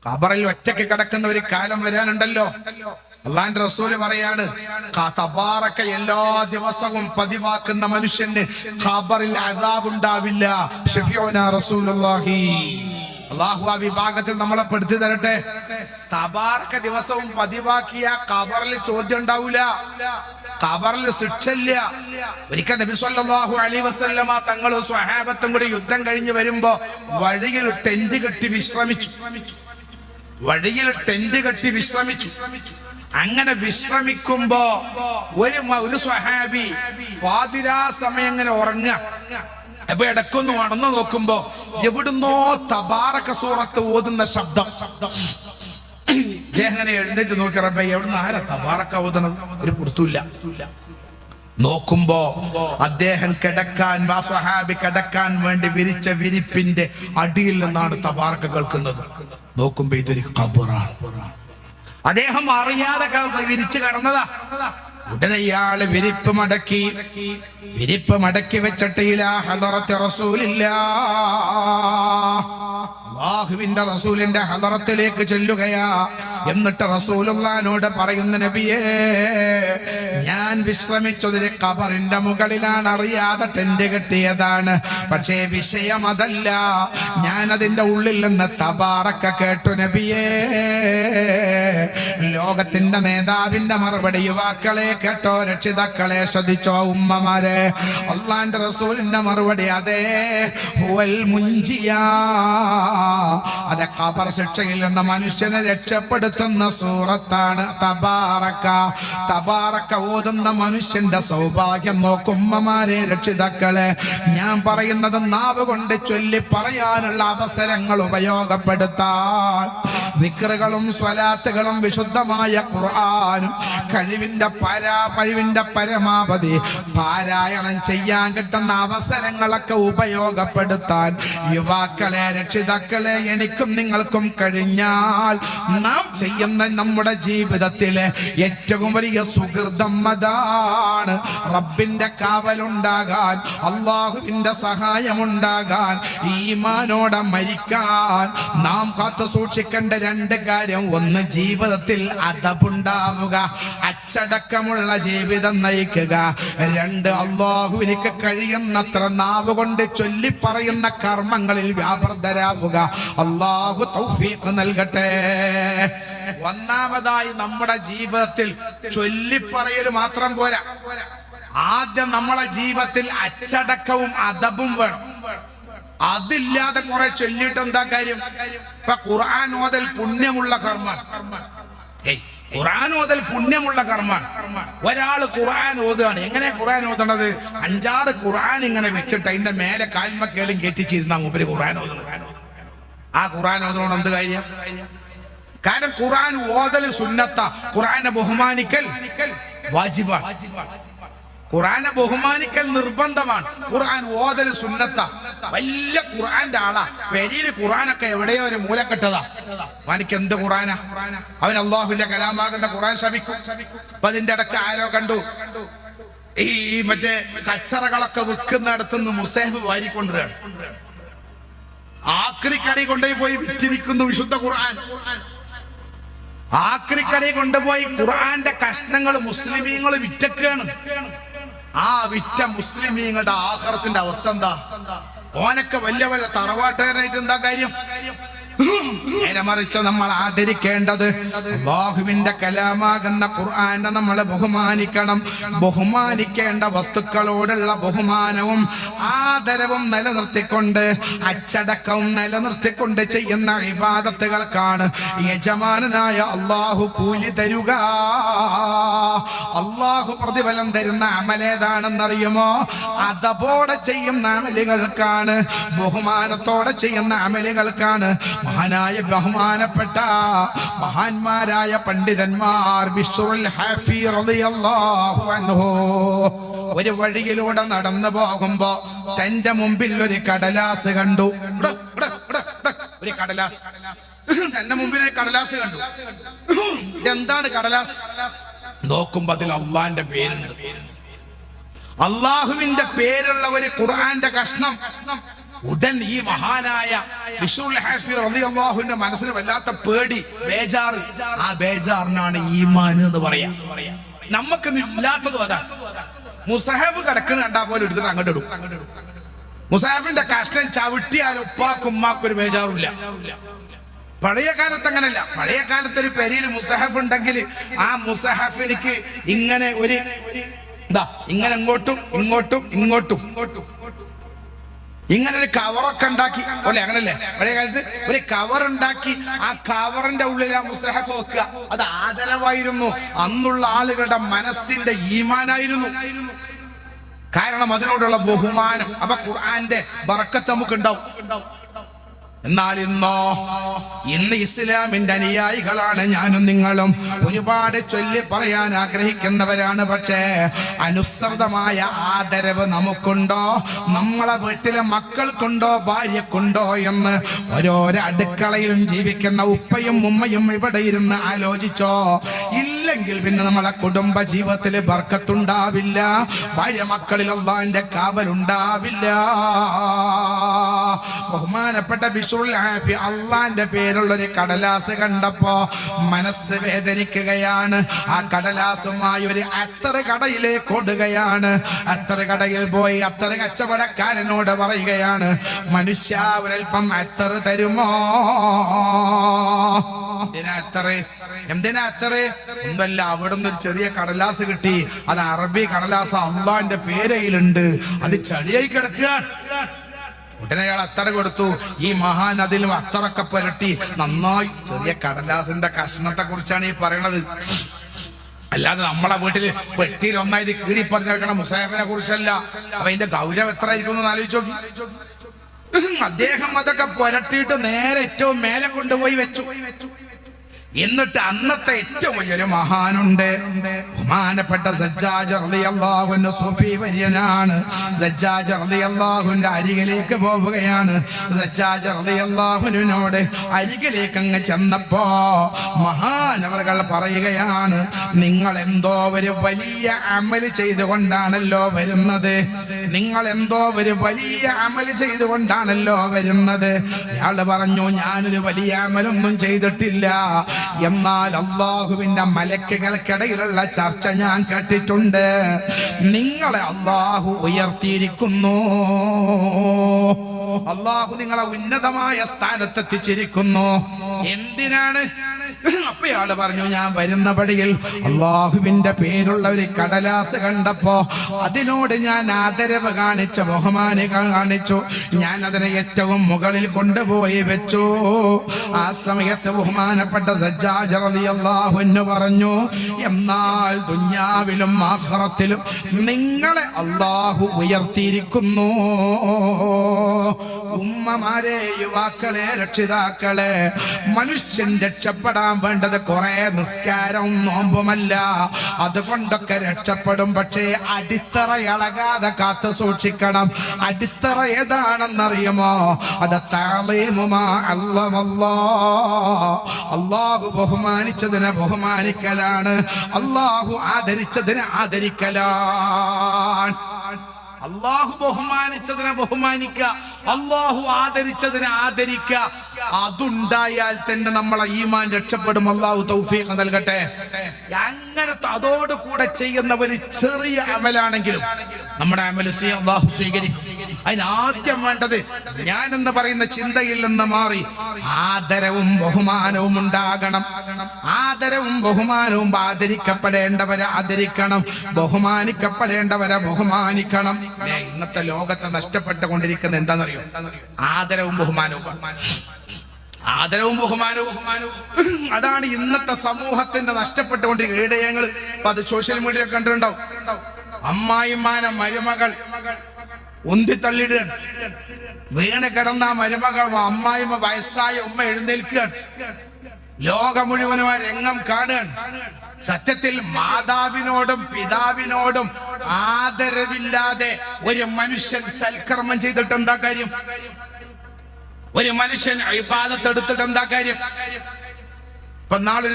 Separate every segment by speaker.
Speaker 1: ഖബറിൽ ഒറ്റയ്ക്ക് കിടക്കുന്ന ഒരു കാലം വരാനുണ്ടല്ലോ. അള്ളാന്റെ റസൂല് പറയാണ്, തബാറക എല്ലാ ദിവസവും പതിവാക്കുന്ന മനുഷ്യന് ഖബറിൽ അദാബ് ഉണ്ടാവില്ല. ഷഫീഉനാ റസൂലുള്ളാഹി. അല്ലാഹു ആ വിഭാഗത്തിൽ നമ്മളെ പെടുത്തി തരട്ടെ. തബാറക ദിവസവും പതിവാക്കിയ ഖബറിൽ ചോദ്യം ഉണ്ടാവില്ല, ഖബറിൽ ശിക്ഷയില്ല. ഒരിക്കൽ നബി സല്ലല്ലാഹു അലൈഹി വസല്ലമ തങ്ങളും സ്വഹാബത്തും കൂടി യുദ്ധം കഴിഞ്ഞ് വരുമ്പോ വഴിയിൽ ടെന്റ് കെട്ടി വിശ്രമിച്ചു. അങ്ങനെ വിശ്രമിക്കുമ്പോ ഒരു സ്വഹാബി പാതിരാ സമയം ഇങ്ങനെ ഉറങ്ങുക. അപ്പൊ ഇടക്കൊന്ന് ഉണർന്നു നോക്കുമ്പോ എവിടുന്നോ തബാറക സൂറത്ത് ഓതുന്ന ശബ്ദം. അങ്ങനെ എഴുന്നേറ്റ് നോക്കി, റബ്ബേ എവിടുന്ന് ആരാ തബാറക ഓതുന്നത്? ഒരു പുറത്തുമില്ല. നോക്കുമ്പോ അദ്ദേഹം സ്വഹാബി കിടക്കാൻ വേണ്ടി വിരിച്ച വിരിപ്പിന്റെ അടിയിൽ നിന്നാണ് തബാറക കേൾക്കുന്നത്. നോക്കുമ്പോ ഇതൊരു ഖബറാണ്. അദ്ദേഹം അറിയാതെ വിരിച്ചു കിടന്നതാ. ഉടനെ ഇയാള് വിരിപ്പ് മടക്കി വെച്ചിട്ട് ഇലാ ഹദറത്തി റസൂലില്ലാഹ്, അല്ലാഹുവിന്റെ റസൂലിന്റെ ഹദറത്തിലേക്ക് ചെല്ലുകയാ. എന്നിട്ട് റസൂലുള്ളാഹിനോട് പറയുന്ന, നബിയേ, ഞാൻ വിശ്രമിച്ചതൊരു ഖബറിന്റെ മുകളിലാണ്, അറിയാതെ ടെന്റ് കെട്ടിയതാണ്. പക്ഷേ വിഷയം അതല്ല, ഞാൻ അതിന്റെ ഉള്ളിൽ നിന്ന് തബാറക കേട്ടു നബിയേ. ലോകത്തിന്റെ നേതാവിന്റെ മറുപടി. യുവാക്കളെ കേട്ടോ, രക്ഷിതാക്കളെ ശ്രദ്ധിച്ചോ, ഉമ്മമാരെ. അള്ളാന്റെ റസൂലിന്റെ മറുപടി, അതെ, ഹുവൽ മുൻജിയാ, അതെ, ഖബർ ശിക്ഷയിൽ നിന്ന് മനുഷ്യനെ രക്ഷപ്പെടുത്തുന്ന സൂറത്താണ് തബാറക. തബാറക ഓതുന്ന മനുഷ്യന്റെ സൗഭാഗ്യം നോക്കുമ്മമാരെ, രക്ഷിതാക്കളെ. ഞാൻ പറയുന്നത് നാവ് കൊണ്ട് ചൊല്ലി പറയാനുള്ള അവസരങ്ങൾ ഉപയോഗപ്പെടുത്താൻ ദിക്റുകളും സ്വലാത്തുകളും വിശുദ്ധമായ ഖുർആനും കഴിവിന്റെ പരമാവധി പാരായണം ചെയ്യാൻ കിട്ടുന്ന അവസരങ്ങളൊക്കെ ഉപയോഗപ്പെടുത്താൻ യുവാക്കളെ, രക്ഷിതാക്കളെ, എനിക്കും നിങ്ങൾക്കും കഴിഞ്ഞാൽ നാം ചെയ്യുന്ന നമ്മുടെ ജീവിതത്തിലെ ഏറ്റവും വലിയ സുഹൃതം അതാണ്. റബ്ബിന്റെ കാവലുണ്ടാകാൻ, അള്ളാഹുവിന്റെ സഹായമുണ്ടാകാൻ, ഈമാനോടെ മരിക്കാൻ നാം കാത്തു സൂക്ഷിക്കേണ്ട രണ്ട് കാര്യം. ഒന്ന്, ജീവിതത്തിൽ അദബുണ്ടാവുക, അച്ചടക്കമുള്ള ജീവിതം നയിക്കുക. രണ്ട്, അള്ളാഹുവിനിക്ക് കഴിയുന്നത്ര നാവ് കൊണ്ട് ചൊല്ലി പറയുന്ന കർമ്മങ്ങളിൽ വ്യാപൃതരാവുക. അള്ളാഹു തൗഫീഖ് നൽകട്ടെ. ഒന്നാമതായി, നമ്മുടെ ജീവിതത്തിൽ ചൊല്ലിപ്പറയൽ മാത്രം പോരാ. ആദ്യം നമ്മളെ ജീവിതത്തിൽ അച്ചടക്കവും അദബും വേണം. അതില്ലാതെ കുറെ ചൊല്ലിട്ട് എന്താ കാര്യം? ഇപ്പൊ ഖുർആൻ ഓതൽ പുണ്യമുള്ള കർമ്മം. ഖുർആൻ ഓതൽ പുണ്യമുള്ള കർമ്മം. ഒരാള് ഖുർആൻ ഓതുകയാണ്. എങ്ങനെ ഖുർആൻ ഓതണത്? 5-6 ഖുർആൻ ഇങ്ങനെ വെച്ചിട്ട് അതിന്റെ മേലെ കാൽമക്കേലും കെട്ടിച്ചിരുന്ന മൂപ്പര് ഖുർആൻ ഓതണം. ആ ഖുർആൻ ഓതണോണ്ട് എന്ത് കാര്യം? കാരണം ഖുർആൻ ഓതൽ സുന്നത്ത, ഖുർആനെ ബഹുമാനിക്കൽ വാജിബാണ്. ഖുർആനെ ബഹുമാനിക്കൽ നിർബന്ധമാണ്. ഖുർആൻ ഓതൽ സുന്നത്ത. വലിയ ഖുർആന്റെ ആളാ. പെരിയിൽ ഖുർആനൊക്കെ എവിടെയോ ഒരു മൂലക്കെട്ടതാ. അവനിക്ക് എന്ത് ഖുർആനാ? അവൻ അള്ളാഹുവിന്റെ കലാമാകുന്ന ഖുർആൻ ശപിക്കും. അപ്പൊ അതിന്റെ ഇടയ്ക്ക് ആരോ കണ്ടു, ഈ മറ്റേ കച്ചറകളൊക്കെ വിൽക്കുന്നിടത്തുനിന്ന് മുസഹഫ് വാരിക്കൊണ്ടുവരികയാണ്. ആക്രിക്കടി കൊണ്ടുപോയി വിറ്റിരിക്കുന്നു വിശുദ്ധ ഖുർആൻ. ആക്രിക്കടി കൊണ്ടുപോയി ഖുർആന്റെ കഷ്ണങ്ങൾ മുസ്ലിമീങ്ങൾ വിറ്റക്കാണ്. ആ വിറ്റ മുസ്ലിമീങ്ങളുടെ ആഖിറത്തിന്റെ അവസ്ഥ എന്താ? ഓനൊക്കെ വലിയ വലിയ തറവാട്ടുകാരായിട്ട് എന്താ കാര്യം? നേരെ മറിച്ച് നമ്മൾ ആദരിക്കേണ്ടത് അല്ലാഹുവിന്റെ കലാമാകുന്ന ഖുർആനെ നമ്മൾ ബഹുമാനിക്കണം. ബഹുമാനിക്കേണ്ട വസ്തുക്കളോടുള്ള ബഹുമാനവും ആദരവും നിലനിർത്തിക്കൊണ്ട്, അച്ചടക്കവും നിലനിർത്തിക്കൊണ്ട് ചെയ്യുന്ന ഇബാദത്തുകൾക്കാണ് യജമാനനായ അല്ലാഹു കൂലി തരുക. അല്ലാഹു പ്രതിഫലം തരുന്ന അമലേതാണെന്നറിയുമോ? അദബോടെ ചെയ്യുന്ന അമലുകൾക്കാണ്, ബഹുമാനത്തോടെ ചെയ്യുന്ന അമലുകൾക്കാണ്. മഹാനായ ബഹുമാനപ്പെട്ട മഹാന്മാരായ പണ്ഡിതന്മാർ ബിശ്റുൽ ഹാഫി റളിയല്ലാഹു അൻഹു ഒരു വഴിയിലൂടെ നടന്നു പോകുമ്പോ തന്റെ മുമ്പിൽ ഒരു കടലാസ് കണ്ടു. ഒരു കടലാസ് തന്റെ മുമ്പിൽ ഒരു കടലാസ് കണ്ടു. എന്താണ് കടലാസ്? നോക്കുമ്പോ അതിൽ അള്ളാന്റെ പേരുണ്ട്. അള്ളാഹുവിന്റെ പേരുള്ള ഒരു ഖുർആന്റെ കഷ്ണം. ഉടൻ ഈ മഹാനായ ബിശ്റുൽ ഹാഫി റളിയല്ലാഹുവിന്റെ മനസ്സിന് വല്ലാത്ത പേടി, ബേജാറ്. ആ ബേജാറിനാണ് ഈമാൻ എന്ന് പറയാ. നമുക്ക് ഇല്ലാത്തതും അതാണ്. മുസഹഫ് കിടക്കുന്ന കണ്ടാ പോലെ എടുത്തിട്ട് അങ്ങോട്ട് ഇടും. മുസഹഫിന്റെ കഷ്ടം ചവിട്ടിയാൽ ഉപ്പാക്കും ഉമ്മാക്കും ഒരു ബേജാറില്ല. പഴയ കാലത്ത് അങ്ങനല്ല. പഴയ കാലത്ത് ഒരു പെരിയിൽ മുസഹഫ് ഉണ്ടെങ്കിൽ ആ മുസഹഫിനിക്ക് ഇങ്ങനെ ഒരു ഇങ്ങനെ ഇങ്ങോട്ടും ഇങ്ങോട്ടും ഇങ്ങോട്ടും ഇങ്ങനെ ഒരു കവറൊക്കെ ഉണ്ടാക്കി അല്ലെ, അങ്ങനല്ലേ പഴയ കാലത്ത്? ഒരു കവർ ഉണ്ടാക്കി ആ കവറിന്റെ ഉള്ളിൽ ആ മുസഹഫ് വെക്കുക. അത് ആദരവായിരുന്നു. അന്നുള്ള ആളുകളുടെ മനസ്സിന്റെ ഈമാനായിരുന്നു. കാരണം അതിനോടുള്ള ബഹുമാനം. അപ്പൊ ഖുർആന്റെ ബറക്കത്ത് നമുക്ക് ഉണ്ടാവും. എന്നാൽ ഇന്ന് ഇസ്ലാമിന്റെ അനുയായികളാണ് ഞാനും നിങ്ങളും. ഒരുപാട് ചൊല്ലി പറയാൻ ആഗ്രഹിക്കുന്നവരാണ്. പക്ഷേ അനുസൃതമായ ആദരവ് നമുക്കുണ്ടോ? നമ്മളെ വീട്ടിലെ മക്കൾക്കുണ്ടോ? ഭാര്യക്കുണ്ടോ? എന്ന് ഓരോരോ അടുക്കളയിലും ജീവിക്കുന്ന ഉപ്പയും ഉമ്മയും ഇവിടെ ഇരുന്ന് ആലോചിച്ചോ? ഇല്ലെങ്കിൽ പിന്നെ നമ്മളെ കുടുംബ ജീവിതത്തിൽ ബർക്കത്തുണ്ടാവില്ല. ഭാര്യ മക്കളിൽ അല്ലാഹുവിന്റെ കാവലുണ്ടാവില്ല. ബഹുമാനപ്പെട്ട അള്ളാന്റെ പേരുള്ള ഒരു കടലാസ് കണ്ടപ്പോ മനസ്സ് വേദനിക്കുകയാണ്. ആ കടലാസുമായി ഒരു അത്തറ് കടയിലേക്ക് ഓടുകയാണ്. അത്തറ് കടയിൽ പോയി അത്തറ് കച്ചവടക്കാരനോട് പറയുകയാണ്, മനുഷ്യ ഒരൽപ്പം അത്തറ് തരുമോ? എന്തിനാ അത്തറ്? ഒന്നല്ല, അവിടുന്ന് ഒരു ചെറിയ കടലാസ് കിട്ടി. അത് അറബി കടലാസ്, അള്ളാന്റെ പേരയിലുണ്ട്. അത് ചളിയായി കിടക്കുക. ഉടനെ അയാൾ അത്തറ കൊടുത്തു. ഈ മഹാൻ അതിലും അത്തറൊക്കെ പുരട്ടി നന്നായി. ചെറിയ കടലാസിന്റെ കഷ്ണത്തെ കുറിച്ചാണ് ഈ പറയണത്. അല്ലാതെ നമ്മളെ വീട്ടില് വെട്ടിയിൽ ഒന്നായത് കീറി പറഞ്ഞെടുക്കണം മുസാഫിനെ കുറിച്ചല്ല. അപ്പൊ അതിന്റെ ഗൗരവം എത്ര ആയിരിക്കും എന്ന് ആലോചിച്ച് നോക്കി. അദ്ദേഹം അതൊക്കെ പുരട്ടിയിട്ട് നേരെ ഏറ്റവും മേലെ കൊണ്ടുപോയി വെച്ചു. എന്നിട്ട് അന്നത്തെ ഏറ്റവും വലിയൊരു മഹാനുണ്ട്, ബഹുമാനപ്പെട്ട സജ്ജാജ് റളിയല്ലാഹു അൻഹു, സൂഫി വര്യനാണ്. സജ്ജാജ് റളിയല്ലാഹുവിന്റെ അരികിലേക്ക് പോവുകയാണ്. സജ്ജാജ് റളിയല്ലാഹുവിനോട് അരികിലേക്ക് അങ്ങ് ചെന്നപ്പോ മഹാനവറുകൾ പറയുകയാണ്, നിങ്ങൾ എന്തോ ഒരു വലിയ അമല് ചെയ്തുകൊണ്ടാണല്ലോ വരുന്നത്. നിങ്ങൾ എന്തോ ഒരു വലിയ അമല് ചെയ്തുകൊണ്ടാണല്ലോ വരുന്നത്. അയാള് പറഞ്ഞു, ഞാനൊരു വലിയ അമലൊന്നും ചെയ്തിട്ടില്ല. എന്നാൽ അള്ളാഹുവിന്റെ മലക്കുകൾക്കിടയിലുള്ള ചർച്ച ഞാൻ കേട്ടിട്ടുണ്ട്. നിങ്ങളെ അള്ളാഹു ഉയർത്തിയിരിക്കുന്നു. അള്ളാഹു നിങ്ങളെ ഉന്നതമായ സ്ഥാനത്തെത്തിച്ചിരിക്കുന്നു. എന്തിനാണ്? അപ്പയാള് പറഞ്ഞു, ഞാൻ വരുന്ന പടിയിൽ അള്ളാഹുവിന്റെ പേരുള്ള ഒരു കടലാസ് കണ്ടപ്പോ അതിനോട് ഞാൻ ആദരവ് കാണിച്ചു, ബഹുമാനം കാണിച്ചു. ഞാൻ അതിനെ ഏറ്റവും മുകളിൽ കൊണ്ടുപോയി വെച്ചു. ആ സമയത്ത് ബഹുമാനപ്പെട്ട സജ്ജാജ് റളിയല്ലാഹു അൻഹു പറഞ്ഞു, എന്നാൽ ദുനിയാവിലും ആഖിറത്തിലും നിങ്ങളെ അള്ളാഹു ഉയർത്തിയിരിക്കുന്നു. ഉമ്മമാരെ, യുവാക്കളെ, രക്ഷിതാക്കളെ, മനുഷ്യൻ രക്ഷപ്പെടാൻ വേണ്ടത് കുറെ നിസ്കാരവും നോമ്പുമല്ല. അതുകൊണ്ടൊക്കെ രക്ഷപ്പെടും. പക്ഷേ അടിത്തറ ഇളകാതെ കാത്തു സൂക്ഷിക്കണം. അടിത്തറ ഏതാണെന്നറിയുമോ? അത് തഅളീമുമാ അല്ലാഹ്. അല്ലാഹു ബഹുമാനിച്ചതിനെ ബഹുമാനിക്കലാണ്. അല്ലാഹു ആദരിച്ചതിനെ ആദരിക്കലാണ്. അള്ളാഹു ബഹുമാനിച്ചതിനെ ബഹുമാനിക്കുക, അള്ളാഹു ആദരിച്ചതിനെ ആദരിക്കുക. അതുണ്ടായാൽ തന്നെ നമ്മളെ ഈമാൻ രക്ഷപ്പെടും. അള്ളാഹു തൗഫീഖ് നൽകട്ടെ. അങ്ങനത്തെ അതോടുകൂടെ ചെയ്യുന്ന ഒരു ചെറിയ അമലാണെങ്കിലും നമ്മുടെ അമൽ അള്ളാഹു സ്വീകരിക്കും. അതിനാദ്യം വേണ്ടത് ഞാൻ എന്ന് പറയുന്ന ചിന്തയിൽ നിന്ന് മാറി ആദരവും ബഹുമാനവും ഉണ്ടാകണം. ആദരവും ബഹുമാനവും, ആദരിക്കപ്പെടേണ്ടവരെ ആദരിക്കണം, ബഹുമാനിക്കപ്പെടേണ്ടവരെ ബഹുമാനിക്കണം. ഇന്നത്തെ ലോകത്തെ നഷ്ടപ്പെട്ടുകൊണ്ടിരിക്കുന്നത് എന്താണെന്നറിയോ? ആദരവും ബഹുമാനവും. ആദരവും ബഹുമാനവും അതാണ് ഇന്നത്തെ സമൂഹത്തിന്റെ നഷ്ടപ്പെട്ടുകൊണ്ടിരിക്കുന്ന ഇടയങ്ങൾ. അത് സോഷ്യൽ മീഡിയ കണ്ടിട്ടുണ്ടാവും. അമ്മായിമാനെ മരുമകൾ ഉന്തിത്തള്ളിടുകയാണ്. വീണ് കിടന്ന മരുമകൾ, അമ്മായിമ്മ, വയസ്സായ ഉമ്മ എഴുന്നേൽക്കുകയാണ്. ലോകം മുഴുവനും ആ രംഗം കാണുകയാണ്. സത്യത്തിൽ മാതാവിനോടും പിതാവിനോടും ആദരവില്ലാതെ ഒരു മനുഷ്യൻ സൽക്കർമ്മം ചെയ്തിട്ട് എന്താ കാര്യം? ഒരു മനുഷ്യൻ ഇബാദത്ത് എടുത്തിട്ട് എന്താ കാര്യം? ഇപ്പൊ നാളെ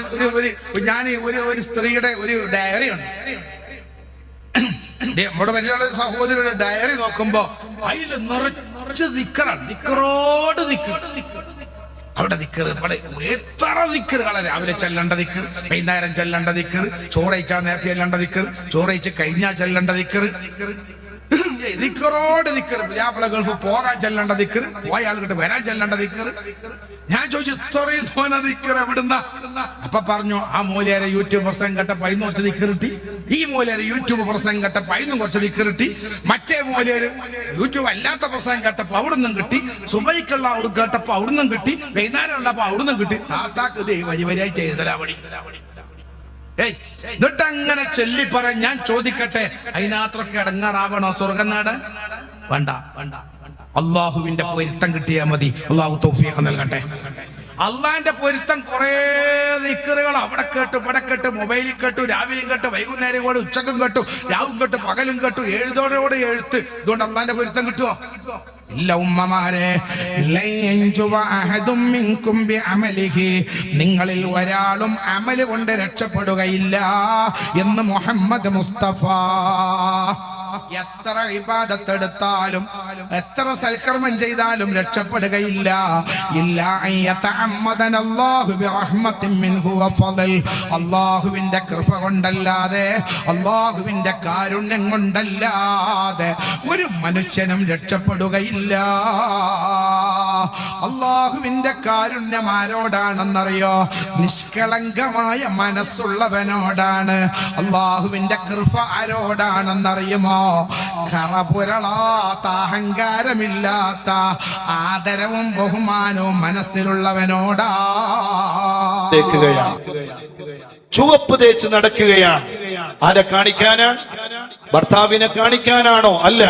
Speaker 1: ഞാൻ ഒരു സ്ത്രീയുടെ ഒരു ഡയറി ഉണ്ട്. നമ്മുടെ വലിയ സഹോദരിയുടെ ഡയറി നോക്കുമ്പോ അതിൽ കുറച്ച് ദിക്റാണ്, ദിക്റോട് ദിക്ർ. അവിടെ ദിക്ർ, ഇവിടെ എത്ര ദിക്റുകളാണ്. രാവിലെ ചെല്ലേണ്ട ദിക്ർ, വൈകുന്നേരം ചെല്ലേണ്ട ദിക്ർ, ചോറയിച്ചാൽ നേരത്തെ ചെല്ലേണ്ട ദിക്ർ, ചോറയിച്ച് കഴിഞ്ഞാൽ ചെല്ലേണ്ട ദിക്ർ, ദിക്റോട് ദിക്ർ. പുതിയാപ്പിള ഗൾഫ് പോകാൻ ചെല്ലേണ്ട ദിക്ർ, പോയ ആൾക്കിട്ട് വരാൻ ചെല്ലേണ്ട ദിക്ർ. ഞാൻ ചോദിച്ചു ഇത്രയും തോന്ന ദിക്ർ എവിടുന്ന? അപ്പൊ പറഞ്ഞു ആ മൂലയുടെ യൂട്യൂബ് പ്രസംഗം കേട്ടപ്പോ അതിന് കുറച്ച് ദിക്ർ കിട്ടി, ഈ മൂലയുടെ യൂട്യൂബ് പ്രസംഗം കേട്ടപ്പോ അതിനും കുറച്ച് ദിക്ർ കിട്ടി, മറ്റേ മൂലയൊരു യൂട്യൂബ് അല്ലാത്ത പ്രസംഗം കേട്ടപ്പോ അവിടുന്നും കിട്ടി, സുബൈക്കുള്ള അവിടെ കേട്ടപ്പോ അവിടുന്നും കിട്ടി, വൈകുന്നേരം ഉള്ളപ്പോ അവിടുന്നും കിട്ടി. താത്താക്ക് ഇത് വരി വരിയായിട്ട് എഴുതലാവണി. എന്നിട്ട് അങ്ങനെ ചൊല്ലി പറയാൻ. ഞാൻ ചോദിക്കട്ടെ, അതിനകത്തൊക്കെ അടങ്ങാറാവണോ സ്വർഗം നേടാൻ? വേണ്ട, വേണ്ട. അള്ളാഹുവിന്റെ പൊരുത്തം കിട്ടിയാൽ മതി. അള്ളാഹു തൗഫീഖ് നൽകട്ടെ. അള്ളാന്റെ പൊരുത്തം കുറെ ദിക്റുകൾ അവിടെ കേട്ടു, ഇവിടെ കേട്ടു, മൊബൈലിൽ കേട്ടു, രാവിലെയും കേട്ടു, വൈകുന്നേരം കൂടെ, ഉച്ചക്കും കേട്ടു, രാവും കേട്ടു, പകലും കേട്ടു, എഴുതോടെ എഴുത്ത്. ഇതുകൊണ്ട് അള്ളാന്റെ പൊരുത്തം കിട്ടുവോ? ഇല്ല ഉമ്മമാരെ. നിങ്ങളിൽ ഒരാളും അമല് കൊണ്ട് രക്ഷപ്പെടുകയില്ല എന്ന് മുഹമ്മദ് മുസ്തഫ. എത്ര ഇബാദത്തെടുത്താലും എത്ര സൽക്കർമ്മം ചെയ്താലും രക്ഷപ്പെടുകയില്ല. അല്ലാഹുവിന്റെ കൃപ കൊണ്ടല്ലാതെ, അല്ലാഹുവിന്റെ കാരുണ്യം കൊണ്ടല്ലാതെ ഒരു മനുഷ്യനും രക്ഷപ്പെടുകയില്ല. അല്ലാഹുവിന്റെ കാരുണ്യം ആരോടാണെന്നറിയോ? നിഷ്കളങ്കമായ മനസ്സുള്ളവനോടാണ്. അല്ലാഹുവിന്റെ കൃപ ആരോടാണെന്നറിയുമോ? കറപുരളാത്ത, അഹങ്കാരമില്ലാത്ത, ആദരവും ബഹുമാനവും മനസ്സിലുള്ളവനോടാ.
Speaker 2: ചുവപ്പ് തേച്ച് നടക്കുകയാണ്. ആരെ കാണിക്കാനാണ്? ഭർത്താവിനെ കാണിക്കാനാണോ? അല്ല,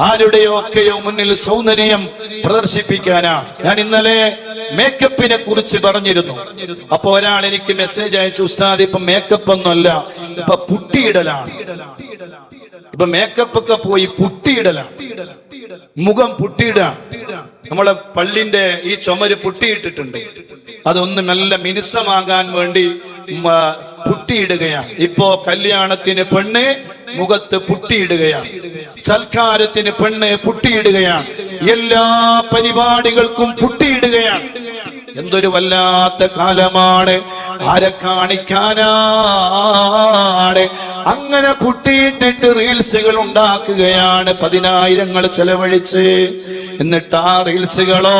Speaker 2: ആരുടെയോ ഒക്കെയോ മുന്നിൽ സൗന്ദര്യം പ്രദർശിപ്പിക്കാനാ. ഞാൻ ഇന്നലെ മേക്കപ്പിനെ കുറിച്ച് പറഞ്ഞിരുന്നു. അപ്പൊ ഒരാൾ എനിക്ക് മെസ്സേജ് അയച്ചു, ഉസ്താദ് ഇപ്പൊ മേക്കപ്പ് ഒന്നുമല്ല, ഇപ്പൊ പുട്ടിയിടലാണ്. ഇപ്പൊ മേക്കപ്പ് ഒക്കെ പോയി പുട്ടിയിടലാണ്, മുഖം പുട്ടിയിടാ. നമ്മളെ പള്ളിന്റെ ഈ ചുമര് പുട്ടിയിട്ടിട്ടുണ്ട്, അതൊന്ന് നല്ല മിനുസമാകാൻ വേണ്ടി പുട്ടിയിടുകയാണ്. ഇപ്പോ കല്യാണത്തിന് പെണ്ണ് മുഖത്ത് പുട്ടിയിടുകയാണ്, സൽക്കാരത്തിന് പെണ്ണ് പുട്ടിയിടുകയാണ്, എല്ലാ പരിപാടികൾക്കും പുട്ടിയിടുകയാണ്. എന്തൊരു വല്ലാത്ത കാലമാണ്. ആരെ കാണിക്കാനാണ്? അങ്ങനെ പുട്ടിയിട്ടിട്ട് റീൽസുകൾ ഉണ്ടാക്കുകയാണ്, 10,000 ചെലവഴിച്ച്. എന്നിട്ട് ആ റീൽസുകളോ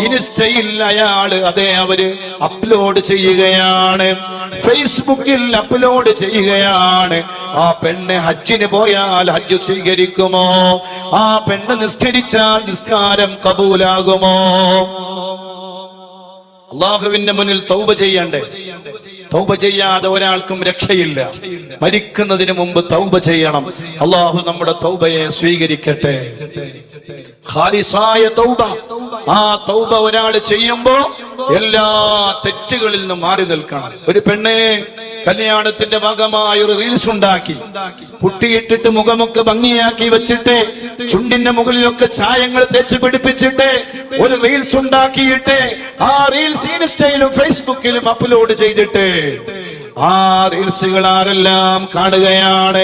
Speaker 2: ഇൻസ്റ്റയിൽ അയാള് അവര് അപ്ലോഡ് ചെയ്യുകയാണ്, ഫേസ്ബുക്കിൽ അപ്ലോഡ് ചെയ്യുകയാണ്. ആ പെണ്ണ് ഹജ്ജിന് പോയാൽ ഹജ്ജ് സ്വീകരിക്കുമോ? ആ പെണ്ണ് നിസ്കരിച്ചാൽ നിസ്കാരം കബൂലാകുമോ? അള്ളാഹുവിന്റെ മുന്നിൽ തൗബ ചെയ്യണ്ടേ? തൗബ ചെയ്യാതെ ഒരാൾക്കും രക്ഷയില്ല. മരിക്കുന്നതിന് മുമ്പ് തൗബ ചെയ്യണം. അള്ളാഹു നമ്മുടെ തൗബയെ സ്വീകരിക്കട്ടെ. ഖാലിസായ തൗബ. ആ തൗബ ഒരാൾ ചെയ്യുമ്പോ എല്ലാ തെറ്റുകളിൽ നിന്നും മാറി നിൽക്കണം. ഒരു പെണ്ണ് കല്യാണത്തിന്റെ ഭാഗമായ ഒരു റീൽസ് ഉണ്ടാക്കി, പുട്ടിയിട്ടിട്ട് മുഖമൊക്കെ ഭംഗിയാക്കി വെച്ചിട്ട്, ചുണ്ടിന്റെ മുകളിലൊക്കെ ചായങ്ങൾ തേച്ച് പിടിപ്പിച്ചിട്ട് ഒരു റീൽസ് ഉണ്ടാക്കിയിട്ട് ആ റീൽസ് ഇൻസ്റ്റയിലും ഫേസ്ബുക്കിലും അപ്ലോഡ് ചെയ്തിട്ട് ആ റീൽസുകൾ ആരെല്ലാം കാണുകയാണ്?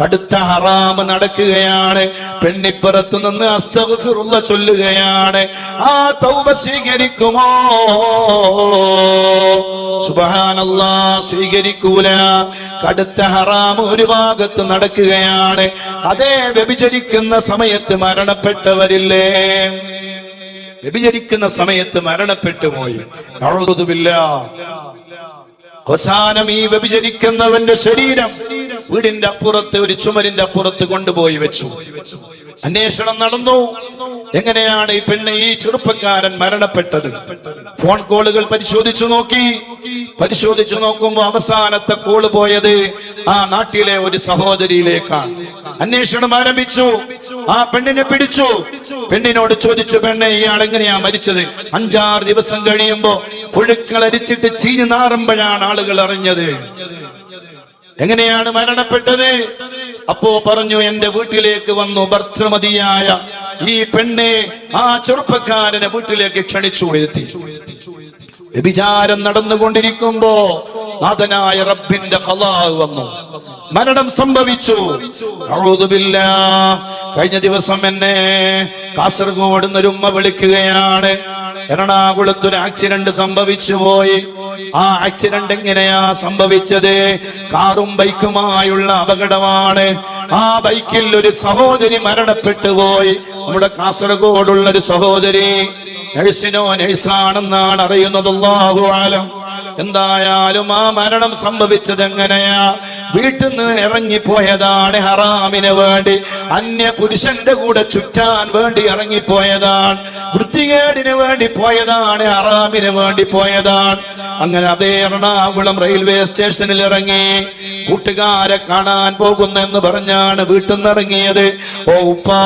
Speaker 2: കടുത്ത ഹറാമ് നടക്കുകയാണ്. പെണ്ണിപ്പുറത്തു നിന്ന് അസ്തഗ്ഫിറുല്ലാഹ് ചൊല്ലുകയാണ്. ആ തൗബ സ്വീകരിക്കുമോ? സുബ്ഹാനല്ലാഹ്, സ്വീകരിക്കൂല. കടുത്ത ഹറാം ഒരു ഭാഗത്ത് നടക്കുകയാണ്. അതേ വ്യഭിചരിക്കുന്ന സമയത്ത് മരണപ്പെട്ടവരില്ലേ? വ്യഭിചരിക്കുന്ന സമയത്ത് മരണപ്പെട്ടു പോയി. അഊദു ബില്ലാഹ്. അവസാനം ഈ വ്യഭിചരിക്കുന്നവന്റെ ശരീരം വീടിന്റെ അപ്പുറത്ത്, ഒരു ചുമരിന്റെ അപ്പുറത്ത് കൊണ്ടുപോയി വെച്ചു. അന്വേഷണം നടന്നു. എങ്ങനെയാണ് ഈ പെണ്ണ്, ഈ ചെറുപ്പക്കാരൻ മരണപ്പെട്ടത്? ഫോൺ കോളുകൾ പരിശോധിച്ചു നോക്കുമ്പോ അവസാനത്തെ കോള് പോയത് ആ നാട്ടിലെ ഒരു സഹോദരിയിലേക്കാണ്. അന്വേഷണം ആരംഭിച്ചു. ആ പെണ്ണിനെ പിടിച്ചു. പെണ്ണിനോട് ചോദിച്ചു, പെണ്ണെ ഇയാൾ എങ്ങനെയാ മരിച്ചത്? 5-6 ദിവസം കഴിയുമ്പോ പുഴുക്കൾ അരിച്ചിട്ട് ചീഞ്ഞു നാറുമ്പോഴാണ് ആളുകൾ അറിഞ്ഞത്. എങ്ങനെയാണ് മരണപ്പെട്ടത്? അപ്പോ പറഞ്ഞു, എന്റെ വീട്ടിലേക്ക് വന്നു ഭർത്തൃമതിയായ ഈ പെണ്ണെ ആ ചെറുപ്പക്കാരനെ വീട്ടിലേക്ക് ക്ഷണിച്ചു വരുത്തി. വ്യഭിചാരം നടന്നുകൊണ്ടിരിക്കുമ്പോ നാഥനായ റബ്ബിന്റെ ഖളാ വന്നു. മരണം സംഭവിച്ചു. അഊദു ബില്ലാഹ്. കഴിഞ്ഞ ദിവസം എന്നെ കാസർഗോഡ് നിന്നൊരു ഉമ്മ വിളിക്കുകയാണ്. എറണാകുളത്ത് ഒരു ആക്സിഡന്റ് സംഭവിച്ചു പോയി. ആ ആക്സിഡന്റ് എങ്ങനെയാ സംഭവിച്ചത്? കാറും ബൈക്കുമായുള്ള അപകടമാണ്. ആ ബൈക്കിൽ ഒരു സഹോദരി മരണപ്പെട്ടു പോയി. നമ്മുടെ കാസർഗോഡുള്ള ഒരു സഹോദരി നഴ്സാണെന്നാണ് അറിയുന്നത്. അല്ലാഹു ആലം. എന്തായാലും ആ മരണം സംഭവിച്ചത് എങ്ങനെയാ? വീട്ടിൽ നിന്ന് ഇറങ്ങിപ്പോയതാണ് ഹറാമിന് വേണ്ടി, അന്യ പുരുഷന്റെ കൂടെ ചുറ്റാൻ വേണ്ടി ഇറങ്ങിപ്പോയതാണ്, വൃത്തികേടിന് വേണ്ടി പോയതാണ്, ഹറാമിന് വേണ്ടി പോയതാണ്. അങ്ങനെ അതേ എറണാകുളം റെയിൽവേ സ്റ്റേഷനിൽ ഇറങ്ങി കൂട്ടുകാരെ കാണാൻ പോകുന്നെന്ന് പറഞ്ഞാണ് വീട്ടിൽ നിന്ന് ഇറങ്ങിയത്. ഓ ഉപ്പാ,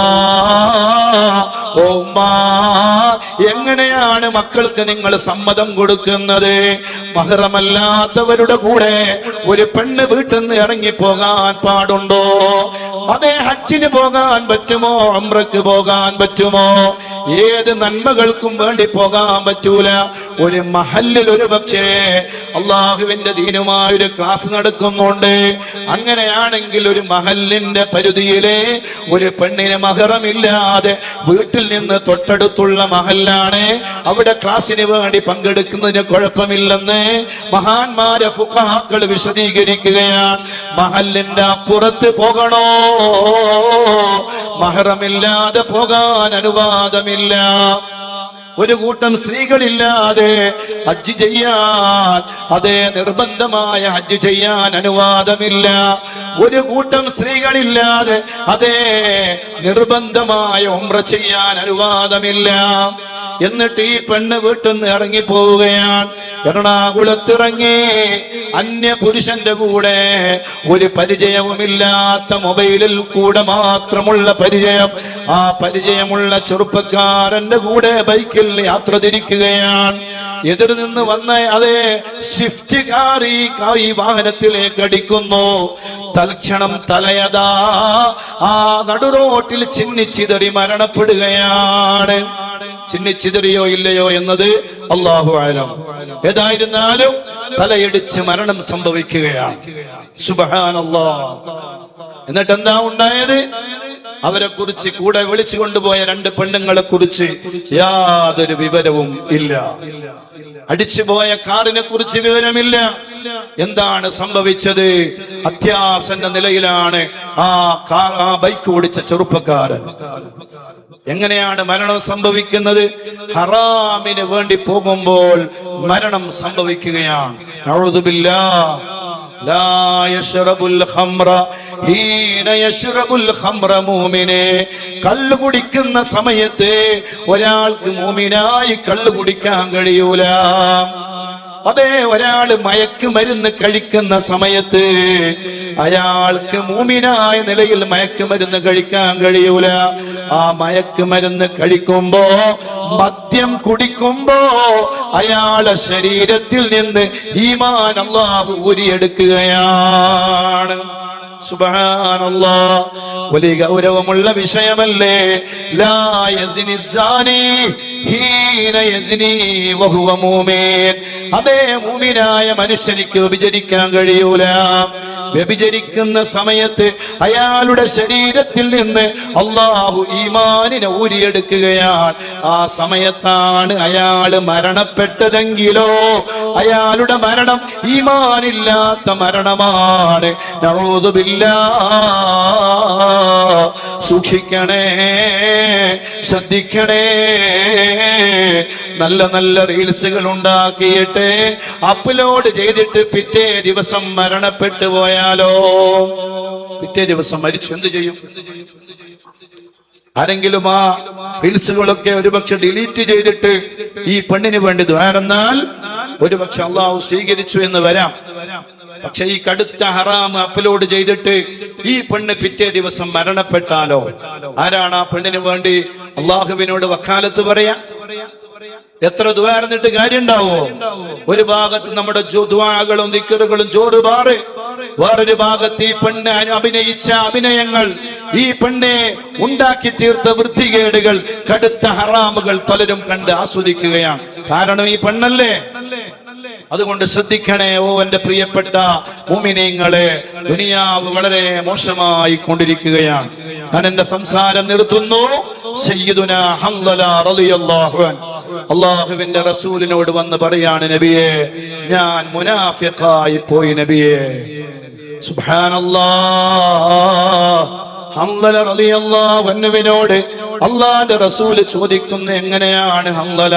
Speaker 2: ഓ ഉമ്മാ, എങ്ങനെയാണ് മക്കൾക്ക് നിങ്ങൾ സമ്മതം കൊടുക്കുന്നത്? മഹ്റമല്ലാത്തവരുടെ കൂടെ ഒരു പെണ്ണ് വീട്ടിൽ നിന്ന് ഇറങ്ങി പോകാൻ പാടുണ്ടോ? അതേ ഹജ്ജിന് പോകാൻ പറ്റുമോ? ഉംറക്ക് പോകാൻ പറ്റുമോ? ഏത് നന്മകൾക്കും വേണ്ടി പോകാൻ പറ്റൂല. ഒരു മഹല്ലിൽ ഒരു പക്ഷേ അള്ളാഹുവിന്റെ ദീനുമായ ഒരു ക്ലാസ് നടക്കുന്നുണ്ട്. അങ്ങനെയാണെങ്കിൽ ഒരു മഹല്ലിന്റെ പരിധിയിലെ ഒരു പെണ്ണിന് മഹ്റമില്ലാതെ വീട്ടിൽ നിന്ന് തൊട്ടടുത്തുള്ള മഹല്ലാണ്, അവിടെ ക്ലാസ്സിന് വേണ്ടി പങ്കെടുക്കുന്നതിന് കുഴപ്പമില്ലെന്ന് മഹാന്മാരെ ഫുഖഹാക്കൾ വിശദീകരിക്കുകയാണ്. മഹല്ലിന്റെ അപ്പുറത്ത് പോകണോ? മഹ്റമില്ലാതെ പോകാൻ അനുവാദമില്ല. ഒരു കൂട്ടം സ്ത്രീകളില്ലാതെ ഹജ്ജ് ചെയ്യാൻ, അതേ നിർബന്ധമായ ഹജ്ജ് ചെയ്യാൻ അനുവാദമില്ല. ഒരു കൂട്ടം സ്ത്രീകളില്ലാതെ അതേ നിർബന്ധമായ ഉംറ ചെയ്യാൻ അനുവാദമില്ല. എന്നിട്ട് ഈ പെണ്ണ് വീട്ടിൽ നിന്ന് ഇറങ്ങി പോവുകയാണ്. എറണാകുളത്തിറങ്ങി അന്യ പുരുഷന്റെ കൂടെ, ഒരു പരിചയവുമില്ലാത്ത മൊബൈലിൽ കൂടെ മാത്രമുള്ള പരിചയം, ആ പരിചയമുള്ള ചെറുപ്പക്കാരന്റെ കൂടെ ബൈക്കിൽ യാത്ര തിരിക്കുകയാണ്. എതിർ നിന്ന് വന്ന അതേ സ്വിഫ്റ്റ് കാർ ഈ വാഹനത്തിലേക്ക് അടിക്കുന്നു. തൽക്ഷണം തലയതാ ആ നടുറോട്ടിൽ ചിന്നിച്ചിതറി മരണപ്പെടുകയാണ്. ചിന്നിച്ചിതറിയോ ഇല്ലയോ എന്നത് അല്ലാഹു അലം. ഏതായിരുന്നാലും തലയിടിച്ച് മരണം സംഭവിക്കുകയാണ്. സുബ്ഹാനല്ലാഹ്. എന്നിട്ട് എന്താ ഉണ്ടായത്? അവരെ കുറിച്ച് കൂടെ വിളിച്ചു കൊണ്ടുപോയ രണ്ട് പെണ്ണുങ്ങളെ കുറിച്ച് യാതൊരു വിവരവും ഇല്ല. അടിച്ചുപോയ കാറിനെ കുറിച്ച് വിവരമില്ല. എന്താണ് സംഭവിച്ചത്? അത്യാസന്ന നിലയിലാണ് ആ ബൈക്ക് ഓടിച്ച ചെറുപ്പക്കാരൻ. എങ്ങനെയാണ് മരണം സംഭവിക്കുന്നത്? ഹറാമിന് വേണ്ടി പോകുമ്പോൾ മരണം സംഭവിക്കുകയാണ്. അഊദു ബില്ലാഹ്. ലാ യശ്റബുൽ ഖംറ ഹീന യശ്റബുൽ ഖംറ മുഅ്മിനെ. കള്ളു കുടിക്കുന്ന സമയത്ത് ഒരാൾക്ക് മുഅ്മിനായി കള്ളു കുടിക്കാൻ കഴിയൂല. അതേ ഒരാള് മയക്കുമരുന്ന് കഴിക്കുന്ന സമയത്ത് അയാൾക്ക് മുഅ്മിനായ നിലയിൽ മയക്കുമരുന്ന് കഴിക്കാൻ കഴിയൂല. ആ മയക്കുമരുന്ന് കഴിക്കുമ്പോ, മദ്യം കുടിക്കുമ്പോ അയാളുടെ ശരീരത്തിൽ നിന്ന് ഈമാൻ അല്ലാഹു ഊരിയെടുക്കുകയാണ്. സുബ്ഹാനല്ലാഹ്. വലിയ ഗൗരവമുള്ള വിഷയമല്ലേ? ലാ യസ്നി സാനി ഹീന യസ്നി വഹുവ മുഅ്മിൻ. അതേ മുഅ്മിനായ മനുഷ്യനിക്ക് വ്യഭിചരിക്കാൻ കഴിയൂല. വ്യഭിചരിക്കുന്ന സമയത്ത് അയാളുടെ ശരീരത്തിൽ നിന്ന് അല്ലാഹു ഈമാനിനെ ഊരിയെടുക്കുകയാണ്. ആ സമയത്താണ് അയാൾ മരണപ്പെട്ടതെങ്കിലോ അയാളുടെ മരണം ഈമാനില്ലാത്ത മരണമാണ്. നഊദു ബില്ലാഹ്. സൂക്ഷിക്കണേ, ശ്രദ്ധിക്കണേ. നല്ല നല്ല റീൽസുകൾ ഉണ്ടാക്കിയിട്ട് അപ്ലോഡ് ചെയ്തിട്ട് പിറ്റേ ദിവസം മരണപ്പെട്ടു പോയാലോ? പിറ്റേ ദിവസം മരിച്ചു എന്ത് ചെയ്യും? ആരെങ്കിലും ആ റീൽസുകളൊക്കെ ഒരുപക്ഷെ ഡിലീറ്റ് ചെയ്തിട്ട് ഈ പെണ്ണിന് വേണ്ടി ദ്വാരന്നാൽ ഒരുപക്ഷെ അള്ളാഹു സ്വീകരിച്ചു എന്ന് വരാം. പക്ഷെ ഈ കടുത്ത ഹറാം അപ്ലോഡ് ചെയ്തിട്ട് ഈ പെണ്ണ് പിറ്റേ ദിവസം മരണപ്പെട്ടാലോ? ആരാണ് ആ പെണ്ണിന് വേണ്ടി അള്ളാഹുവിനോട് വക്കാലത്ത് പറയാ? എത്ര ദുആർന്നിട്ട് കാര്യം ഉണ്ടാവോ? ഒരു ഭാഗത്ത് നമ്മുടെ ദുആകളും ദിക്റുകളും ജോറുപാറ്, വേറൊരു ഭാഗത്ത് ഈ പെണ്ണ് അഭിനയിച്ച അഭിനയങ്ങൾ, ഈ പെണ്ണെ ഉണ്ടാക്കി തീർത്ത വൃത്തികേടുകൾ, കടുത്ത ഹറാമുകൾ പലരും കണ്ട് ആസ്വദിക്കുകയാണ്. കാരണം ഈ പെണ്ണല്ലേ അതുകൊണ്ട് ശ്രദ്ധിക്കണേ ഓ എന്റെ പ്രിയപ്പെട്ട മുഅ്മിനീങ്ങളെ, ദുനിയാവ് വളരെ മോശമായി കൊണ്ടിരിക്കുകയാണ്. ഞാൻ എന്റെ സംസാരം നിർത്തുന്നു. സയ്യിദുനാ ഹംദല റളിയല്ലാഹു അൻഹു അല്ലാഹുവിന്റെ റസൂലിനോട് വന്ന് പറയാണ്, നബിയേ ഞാൻ മുനാഫിഖായി പോയി നബിയേ. സുബ്ഹാനല്ലാഹ്. ഹംദല റളിയല്ലാഹു അൻഹുവിനോട് അല്ലാഹുവിന്റെ റസൂല് ചോദിക്കുന്നു, എങ്ങനെയാണ് ഹംദല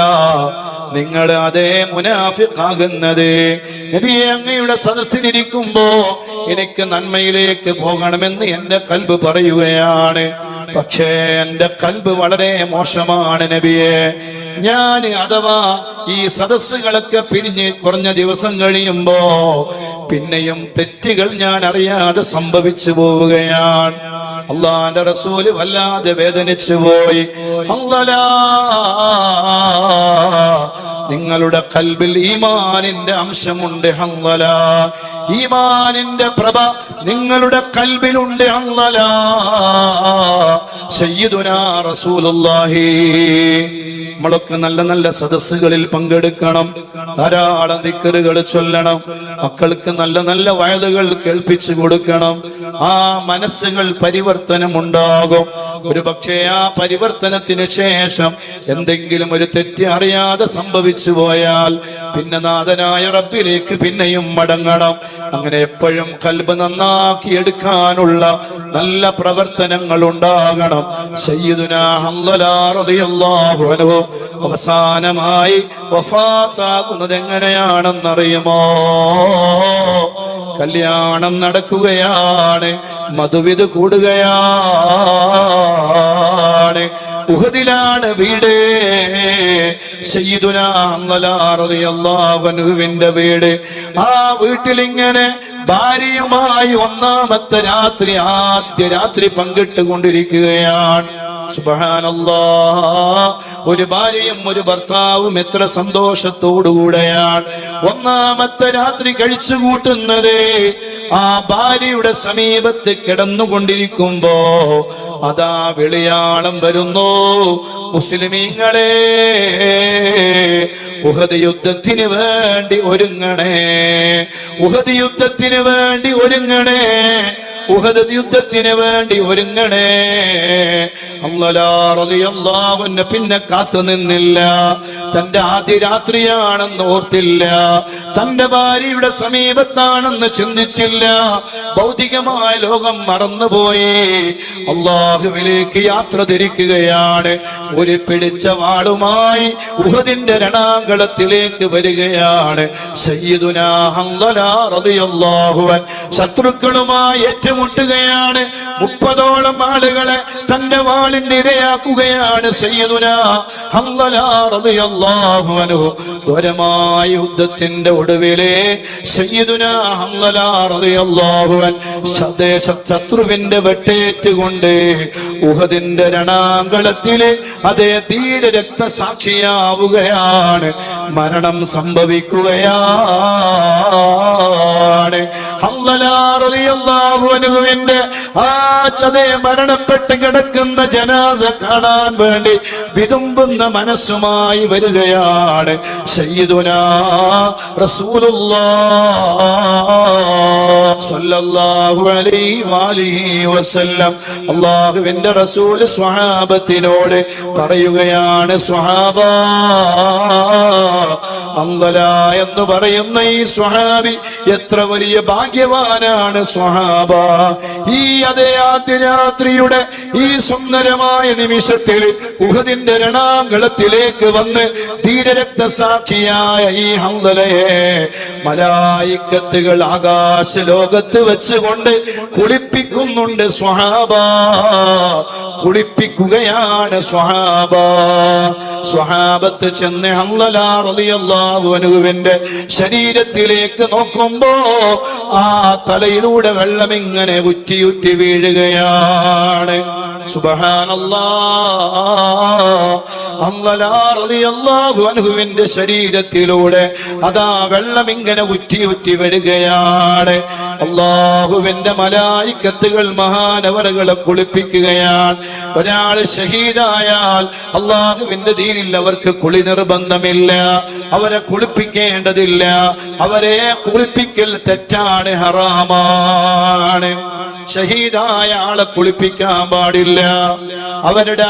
Speaker 2: നിങ്ങൾ അതേ മുനാഫിഖാകുന്നത്? നബിയെ, അങ്ങയുടെ സദസ്സിലിരിക്കുമ്പോ എനിക്ക് നന്മയിലേക്ക് പോകണമെന്ന് എന്റെ കൽബ് പറയുകയാണ്. പക്ഷേ എന്റെ കൽബ് വളരെ മോശമാണ് നബിയെ. ഞാൻ അഥവാ ഈ സദസ്സുകളൊക്കെ പിരിഞ്ഞ് കുറഞ്ഞ ദിവസം കഴിയുമ്പോ പിന്നെയും തെറ്റുകൾ ഞാൻ അറിയാതെ സംഭവിച്ചു പോവുകയാണ്. അല്ലാഹുവിന്റെ റസൂല് വല്ലാതെ വേദനിച്ചു പോയി. ഹംദലാ, നിങ്ങളുടെ കൽബിൽ ഈമാനിന്റെ അംശമുണ്ട് ഹംദല. ഈമാനിന്റെ പ്രഭ നിങ്ങളുടെ കൽബിലുണ്ട് ഹംദല. സയ്യിദുനാ റസൂലുള്ളാഹി. നമ്മളൊക്കെ നല്ല നല്ല സദസ്സുകളിൽ പങ്കെടുക്കണം, ധാരാളം ദിക്റുകൾ ചൊല്ലണം, മക്കൾക്ക് നല്ല നല്ല വയലുകൾ കേൾപ്പിച്ചു കൊടുക്കണം. ആ മനസ്സുകൾ പരിവർത്തനം ഉണ്ടാകും. ഒരു പക്ഷേ ആ പരിവർത്തനത്തിന് ശേഷം എന്തെങ്കിലും ഒരു തെറ്റ് അറിയാതെ സംഭവിച്ചു പോയാൽ പിന്നെ നാഥനായ റബ്ബിലേക്ക് പിന്നെയും മടങ്ങണം. അങ്ങനെ എപ്പോഴും ഖൽബ് നന്നാക്കി എടുക്കാനുള്ള നല്ല പ്രവർത്തനങ്ങൾ ഉണ്ടാകണം. സയ്യിദുനാ ഹംദല റളിയല്ലാഹു അൻഹു അവസാനമായി വഫാത്താകുന്നത് എങ്ങനെയാണെന്നറിയുമോ? കല്യാണം നടക്കുകയാണ്, മധുവിധു കൂടുകയാണ്. ഉഹദിലാണ് വീട്. സയ്യിദുനാ ഹംദല റളിയല്ലാഹു അൻഹുവിന്റെ വീട്. ആ വീട്ടിലിങ്ങനെ ഭാര്യയുമായി ഒന്നാമത്തെ രാത്രി, ആദ്യ രാത്രി പങ്കിട്ടുകൊണ്ടിരിക്കുകയാണ്. സുബ്ഹാനല്ലാഹ്. ഒരു ഭാര്യയും ഒരു ഭർത്താവും എത്ര സന്തോഷത്തോടുകൂടെയാണ് ഒന്നാമത്തെ രാത്രി കഴിച്ചു കൂട്ടുന്നത്. ആ ഭാര്യയുടെ സമീപത്ത് കിടന്നുകൊണ്ടിരിക്കുമ്പോ അതാ വിളിയാളം വരുന്നു, മുസ്ലിമീങ്ങളെ ഉഹദ് യുദ്ധത്തിന് വേണ്ടി ഒരുങ്ങണേ, ഉഹദ് യുദ്ധത്തിന് വേണ്ടി ഒരുങ്ങണേ, ഉഹദ് യുദ്ധത്തിന് വേണ്ടി ഒരുങ്ങണേ. ഹംദല റളിയല്ലാഹു അൻഹു പിന്നെ കാത്തു നിന്നില്ല. തന്റെ ആദ്യ രാത്രിയാണെന്ന് ഓർത്തില്ല, തന്റെ ഭാര്യയുടെ സമീപത്താണെന്ന് ചിന്തിച്ചില്ല. ഭൗതികമായ ലോകം മറന്നുപോയി. അല്ലാഹുവിലേക്ക് യാത്ര തിരിക്കുകയാണ്. ഒരു പിടിച്ച വാളുമായി ഉഹദിന്റെ രണാങ്കളത്തിലേക്ക് വരികയാണ് സയ്യിദുനാ ഹംദല റളിയല്ലാഹു അൻഹു. ശത്രുക്കളുമായി ഏറ്റുമുട്ടുകയാണ്. 30ഓളം ആളുകളെ തന്റെ വാളിന്റെ ഇരയാക്കുകയാണ് സയ്യിദുനാ ഹംദല റളിയല്ലാഹു അൻഹു. ഘോരമായ യുദ്ധത്തിന്റെ ഒടുവിലെ സയ്യിദുനാ ഹംദല റളിയല്ലാഹു അൻഹു ശത്രുവിന്റെ വെട്ടേറ്റുകൊണ്ട് ഉഹദിന്റെ രണാങ്കളത്തിലെ അതേ ധീര രക്തസാക്ഷിയാവുകയാണ്. മരണം സംഭവിക്കുകയാണ്. ഹംദല റളിയല്ലാഹു അൻഹുവിന്റെ ആ അതേ മരണപ്പെട്ട് കിടക്കുന്ന ജനാസ കാണാൻ വേണ്ടി വിതുമ്പുന്ന മനസ്സുമായി വരികയാണ് സയ്യിദുനാ റസൂലുള്ളാഹ് സ്വല്ലല്ലാഹു അലൈഹി വഅലിഹി വസല്ലം. അല്ലാഹുവിന്റെ റസൂൽ സ്വഹാബത്തിനോട് പറയുകയാണ്, സ്വഹാബ, ഹംദല എന്ന് പറയുന്ന ഈ സ്വഹാബി എത്ര വലിയ ഭാഗ്യവാനാണ് സ്വഹാബ. ഈ അതേ ആദ്യ രാത്രിയുടെ ഈ സുന്ദരമായ നിമിഷത്തിൽ ഉഹദിന്റെ രണാങ്കളത്തിലേക്ക് വന്ന് ധീരരക്തസാക്ഷിയായ ഈ ഹംദലയെ മലായിക്കത്തുകൾ ആകാശ ലോകത്ത് വെച്ചുകൊണ്ട് കുളിപ്പിക്കുന്നുണ്ട് സ്വഹാബ, കുളിപ്പിക്കുകയാണ് സ്വഹാബ. സ്വഹാബത്ത് ചെന്ന് ഹംദല റളിയല്ലാഹു അൻഹുവിന്റെ ശരീരത്തിലേക്ക് നോക്കുമ്പോ ആ തലയിലൂടെ വെള്ളം ഇങ്ങനെ ഉറ്റിയുറ്റി വീഴുകയാണ്. സുബ്ഹാനല്ലാഹ്. റളിയല്ലാഹു അൻഹുവിന്റെ ശരീരത്തിലൂടെ അതാ വെള്ളം ഇങ്ങനെ ഉറ്റി ഉറ്റി വരികയാണ്. അല്ലാഹുവിന്റെ മലായിക്കത്തുകൾ മഹാനവറുകളെ കുളിപ്പിക്കുകയാണ്. ഒരാൾ ഷഹീദായാൽ അല്ലാഹുവിന്റെ ദീനിൽ അവർക്ക് കുളി നിർബന്ധമില്ല, അവരെ കുളിപ്പിക്കേണ്ടതില്ല. അവരെ കുളിപ്പിക്കൽ തെറ്റാണ്, ഹറാമാണ്. ഷഹീദായ ആളെ കുളിപ്പിക്കാൻ പാടില്ല. അവരുടെ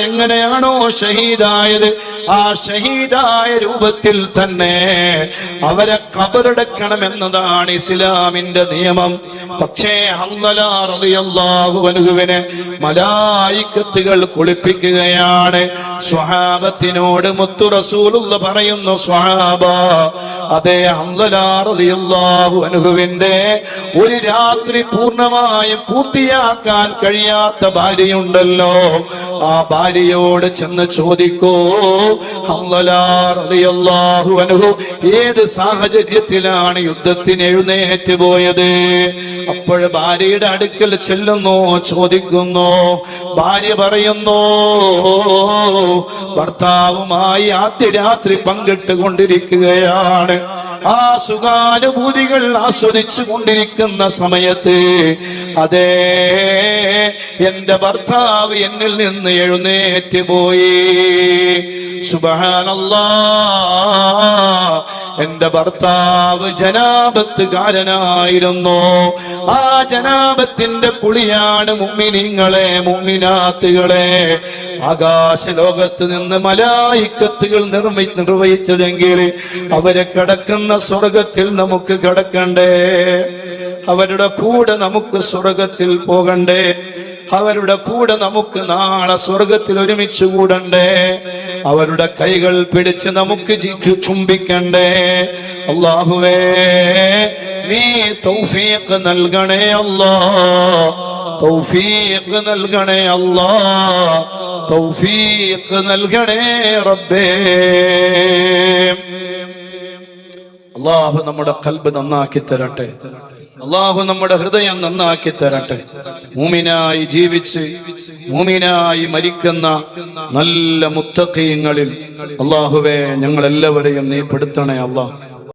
Speaker 2: എങ്ങനെയാണോ ഷഹീദായത് ആ ഷഹീദായ രൂപത്തിൽ തന്നെ അവരെ ഖബറടക്കണമെന്നതാണ് ഇസ്ലാമിന്റെ നിയമം. പക്ഷേ ഹംദല റളിയല്ലാഹു അൻഹുവിനെ മലായിക്കത്തുകൾ കുളിപ്പിക്കുകയാണ്. സ്വഹാബത്തിനോട് മുത്തു റസൂലുള്ള പറയുന്നു, സ്വഹാബ, അതേ ഹംദല റളിയല്ലാഹു അൻഹുവിന്റെ ഒരു രാത്രി പൂർണ്ണമായും പൂർത്തിയാക്കാൻ കഴിയാത്ത ഭാര്യയുണ്ടല്ലോ, ആ ഭാര്യയോട് ചെന്ന് ചോദിക്കൂ, ഹംദല റളിയല്ലാഹു അൻഹു ഏത് സാഹചര്യത്തിലാണ് യുദ്ധത്തിന് എഴുന്നേറ്റ് പോയത്? അപ്പോൾ ഭാര്യയുടെ അടുക്കൽ ചെല്ലുന്നു, ചോദിക്കുന്നു. ഭാര്യ പറയുന്നു, ഭർത്താവുമായി ആദ്യ രാത്രി പങ്കിട്ടുകൊണ്ടിരിക്കുകയാണ്. ആ സുഖാനുഭൂതികൾ ആസ്വദിച്ചു കൊണ്ടിരിക്കുന്ന സമയത്ത് അതേ എന്റെ ഭർത്താവ് എന്നിൽ നിന്ന് എഴുന്നേറ്റ് പോയി. സുബ്ഹാനല്ലാഹ്, എന്റെ ഭർത്താവ് ജനാബത്തുകാരനായിരുന്നു. ആ ജനാബത്തിന്റെ കുളിയാണ് മുഅ്മിനീങ്ങളെ, മുഅ്മിനാത്തുകളെ, ആകാശ ലോകത്ത് നിന്ന് മലായിക്കത്തുകൾ നിർവഹിച്ചതെങ്കിൽ അവരെ കിടക്കുന്ന സ്വർഗത്തിൽ നമുക്ക് കിടക്കണ്ടേ? അവരുടെ കൂടെ നമുക്ക് സ്വർഗത്തിൽ പോകണ്ടേ? അവരുടെ കൂടെ നമുക്ക് നാളെ സ്വർഗത്തിൽ ഒരുമിച്ച് കൂടണ്ടേ? അവരുടെ കൈകൾ പിടിച്ച് നമുക്ക് ചുംബിക്കണ്ടേ? അല്ലാഹുവേ, നീ തൗഫീഖ് നൽകണേ അല്ലാഹ്, തൗഫീഖ് നൽകണേ അല്ലാഹ്, തൗഫീഖ് നൽകണേ റബ്ബേ. അല്ലാഹു നമ്മുടെ ഖൽബ് നന്നാക്കി തരട്ടെ. അല്ലാഹു നമ്മുടെ ഹൃദയം നന്നാക്കി തരട്ടെ. മുഅ്മിനായി ജീവിച്ച് മുഅ്മിനായി മരിക്കുന്ന നല്ല മുത്തഖീങ്ങളിൽ അല്ലാഹുവേ ഞങ്ങൾ എല്ലാവരെയും നീ പെടുത്തണേ അല്ലാഹ്.